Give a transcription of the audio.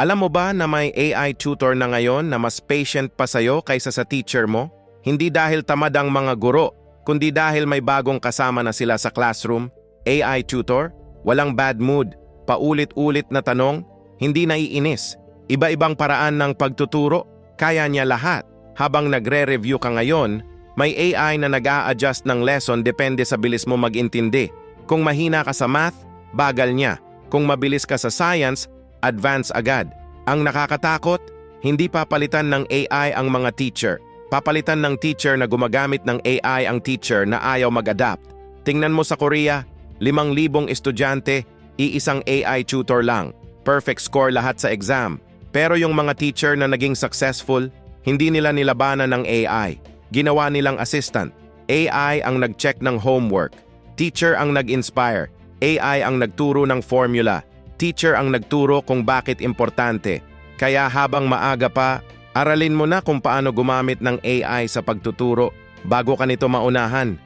Alam mo ba na may AI tutor na ngayon na mas patient pa sa'yo kaysa sa teacher mo? Hindi dahil tamad ang mga guro, kundi dahil may bagong kasama na sila sa classroom. AI tutor, walang bad mood, paulit-ulit na tanong, hindi naiinis. Iba-ibang paraan ng pagtuturo, kaya niya lahat. Habang nagre-review ka ngayon, may AI na nag-a-adjust ng lesson depende sa bilis mo mag-intindi. Kung mahina ka sa math, bagal niya. Kung mabilis ka sa science, advance agad. Ang nakakatakot, hindi papalitan ng AI ang mga teacher. Papalitan ng teacher na gumagamit ng AI ang teacher na ayaw mag-adapt. Tingnan mo sa Korea, 5,000 estudyante, iisang AI tutor lang. Perfect score lahat sa exam. Pero yung mga teacher na naging successful, hindi nila nilabanan ng AI. Ginawa nilang assistant. AI ang nag-check ng homework. Teacher ang nag-inspire. AI ang nagturo ng formula. Teacher ang nagturo kung bakit importante. Kaya habang maaga pa, aralin mo na kung paano gumamit ng AI sa pagtuturo bago ka nito maunahan.